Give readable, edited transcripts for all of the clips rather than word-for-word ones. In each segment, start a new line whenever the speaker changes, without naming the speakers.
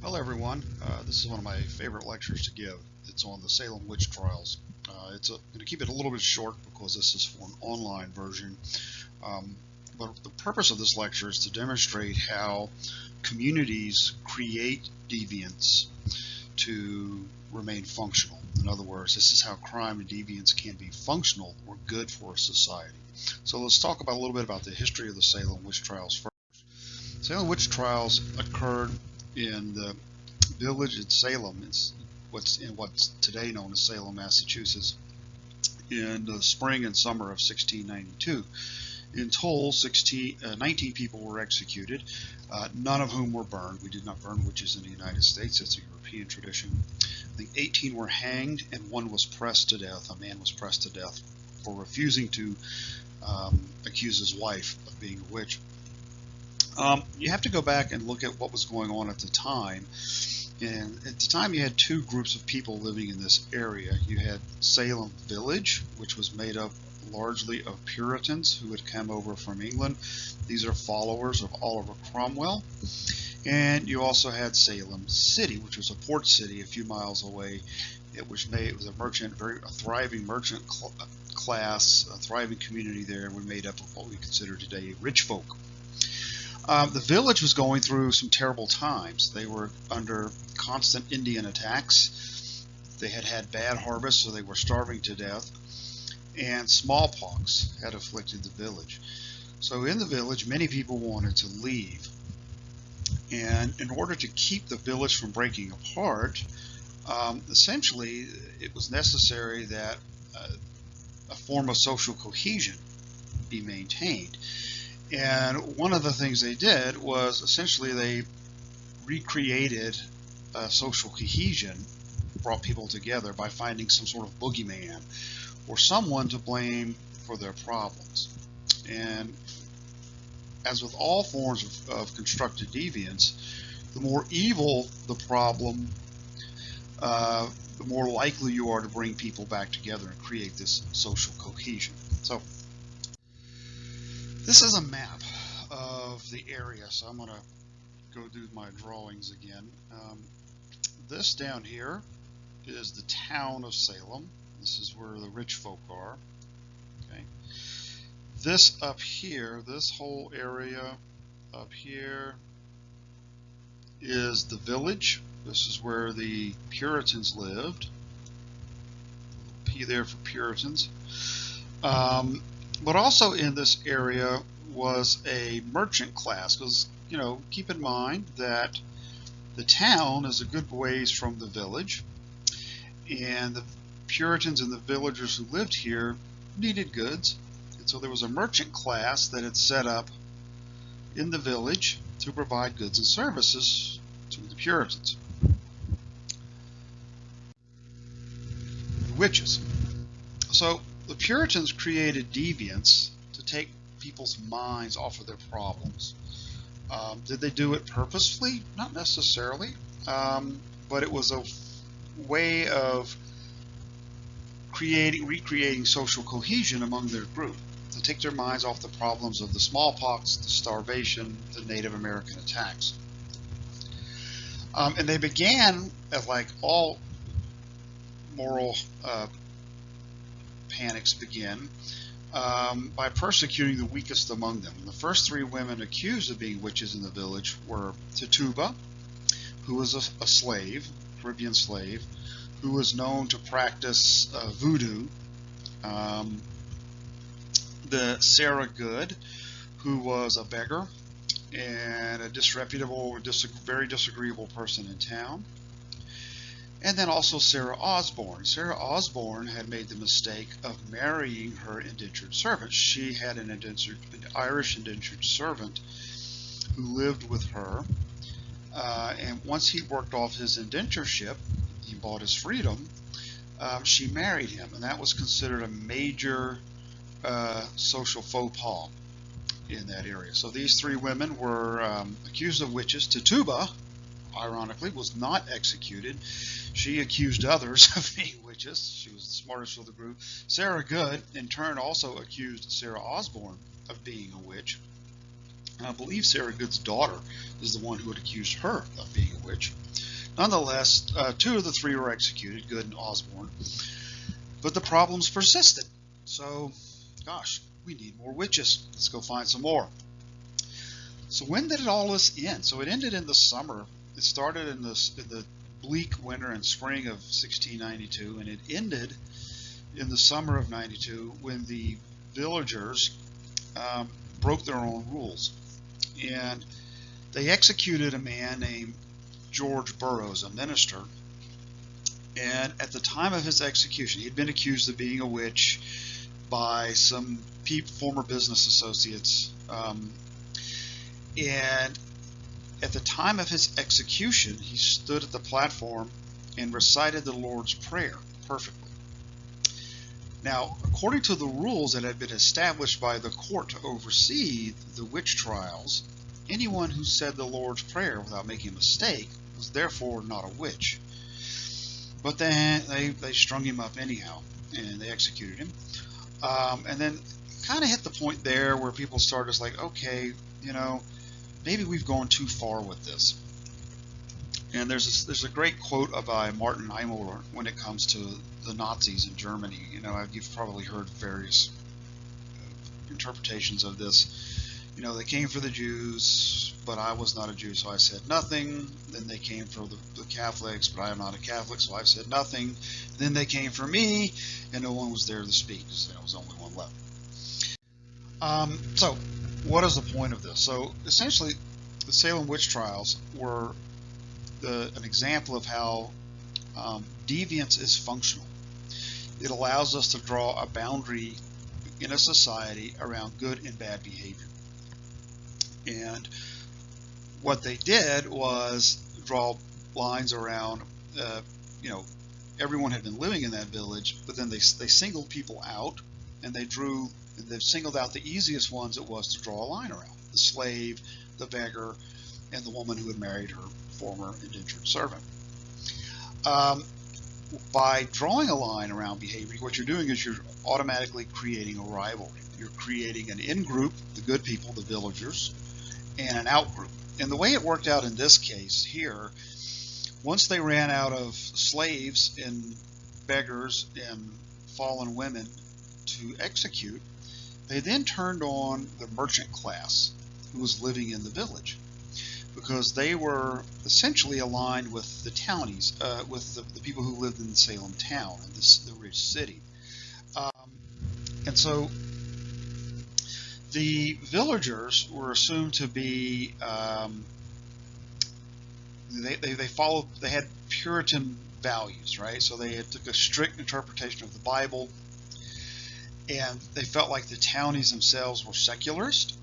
Hello everyone. This is one of my favorite lectures to give. It's on the Salem witch trials. I'm going to keep it a little bit short because this is for an online version. Um, but the purpose of this lecture is to demonstrate how communities create deviance to remain functional. In other words, this is how crime and deviance can be functional or good for a society. So let's talk about a little bit about the history of the Salem witch trials first. Salem witch trials occurred in the village in Salem. It's what's today known as Salem, Massachusetts, in the spring and summer of 1692. In total, 19 people were executed, none of whom were burned. We did not burn witches in the United States. It's a European tradition. I think 18 were hanged, and one was pressed to death. A man was pressed to death for refusing to accuse his wife of being a witch. You have to go back and look at what was going on at the time. And at the time, you had two groups of people living in this area. You had Salem Village, which was made up largely of Puritans who had come over from England. These are followers of Oliver Cromwell. And you also had Salem City, which was a port city a few miles away. It was a thriving merchant class, a thriving community there, and made up of what we consider today rich folk. The village was going through some terrible times. They were under constant Indian attacks. They had had bad harvests, so they were starving to death. And smallpox had afflicted the village. So in the village, many people wanted to leave. And in order to keep the village from breaking apart, essentially it was necessary that a form of social cohesion be maintained. And one of the things they did was essentially they recreated social cohesion, brought people together by finding some sort of boogeyman or someone to blame for their problems. And as with all forms of constructed deviance, the more evil the problem, the more likely you are to bring people back together and create this social cohesion. So this is a map of the area, so I'm going to go do my drawings again. This down here is the town of Salem. This is where the rich folk are. Okay. This up here, this whole area up here is the village. This is where the Puritans lived. P there for Puritans. But also in this area was a merchant class, because, keep in mind that the town is a good ways from the village, and the Puritans and the villagers who lived here needed goods. And so there was a merchant class that had set up in the village to provide goods and services to the Puritans. Witches. So the Puritans created deviance to take people's minds off of their problems. Did they do it purposefully? Not necessarily, but it was a way of recreating social cohesion among their group, to take their minds off the problems of the smallpox, the starvation, the Native American attacks. And they began, like all moral panics begin, by persecuting the weakest among them. The first three women accused of being witches in the village were Tituba, who was a slave, Caribbean slave, who was known to practice voodoo. The Sarah Good, who was a beggar and a disreputable, very disagreeable person in town. And then also Sarah Osborne. Sarah Osborne had made the mistake of marrying her indentured servant. She had an Irish indentured servant who lived with her. And once he worked off his indentureship, he bought his freedom, she married him. And that was considered a major social faux pas in that area. So these three women were accused of witches. Tituba, ironically, was not executed. She accused others of being witches. She was the smartest of the group. Sarah Good, in turn, also accused Sarah Osborne of being a witch. And I believe Sarah Good's daughter is the one who had accused her of being a witch. Nonetheless, 2 of the 3 were executed, Good and Osborne. But the problems persisted. So, gosh, we need more witches. Let's go find some more. So when did all this end? So it ended in the summer. It started in the bleak winter and spring of 1692, and it ended in the summer of 92 when the villagers broke their own rules. And they executed a man named George Burroughs, a minister. And at the time of his execution, he'd been accused of being a witch by some former business associates. And at the time of his execution, he stood at the platform and recited the Lord's Prayer perfectly. Now, according to the rules that had been established by the court to oversee the witch trials, anyone who said the Lord's Prayer without making a mistake was therefore not a witch. But then they strung him up anyhow, and they executed him. And then kind of hit the point there where people started like, okay, maybe we've gone too far with this. And there's a great quote by Martin Niemöller when it comes to the Nazis in Germany. You've probably heard various interpretations of this. They came for the Jews, but I was not a Jew, so I said nothing. Then they came for the Catholics, but I am not a Catholic, so I said nothing. Then they came for me, and no one was there to speak, because there was only one left. So what is the point of this? So essentially, the Salem witch trials were an example of how deviance is functional. It allows us to draw a boundary in a society around good and bad behavior. And what they did was draw lines around, everyone had been living in that village, but then they singled people out, and they've singled out the easiest ones it was to draw a line around: the slave, the beggar, and the woman who had married her former indentured servant. By drawing a line around behavior, what you're doing is you're automatically creating a rivalry. You're creating an in-group, the good people, the villagers, and an out-group. And the way it worked out in this case here, once they ran out of slaves and beggars and fallen women to execute, they then turned on the merchant class who was living in the village, because they were essentially aligned with the townies, with the people who lived in Salem town, and the rich city. And so the villagers were assumed to be, they had Puritan values, right? So they took a strict interpretation of the Bible, and they felt like the townies themselves were secularist,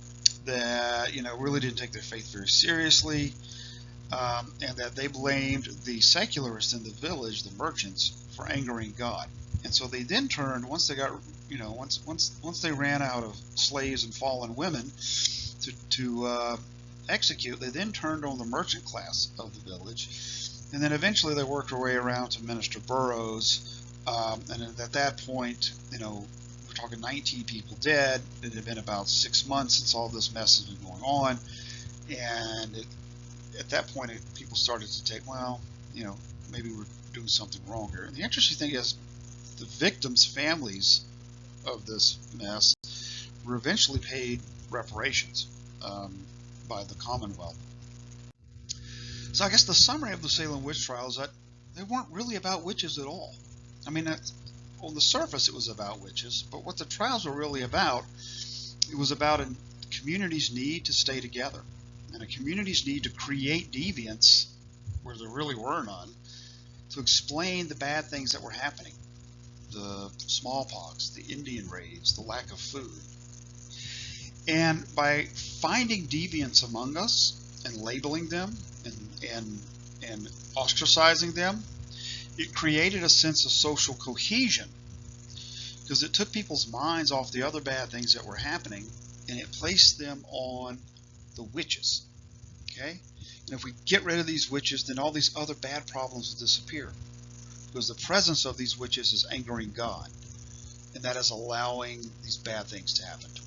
that really didn't take their faith very seriously, and that they blamed the secularists in the village, the merchants, for angering God. And so they then turned, once they got, once they ran out of slaves and fallen women to execute, they then turned on the merchant class of the village, and then eventually they worked their way around to Minister Burroughs, and at that point, we're talking 19 people dead. It had been about 6 months since all this mess has been going on, and at that point, people started to take, maybe we're doing something wrong here. And the interesting thing is, the victims' families of this mess were eventually paid reparations by the Commonwealth. So I guess the summary of the Salem witch trials is that they weren't really about witches at all. I mean, on the surface it was about witches, but what the trials were really about, it was about a community's need to stay together, and a community's need to create deviance where there really were none, to explain the bad things that were happening. The smallpox, the Indian raids, the lack of food. And by finding deviants among us and labeling them and ostracizing them, it created a sense of social cohesion, because it took people's minds off the other bad things that were happening, and it placed them on the witches. Okay? And if we get rid of these witches, then all these other bad problems will disappear, because the presence of these witches is angering God, and that is allowing these bad things to happen to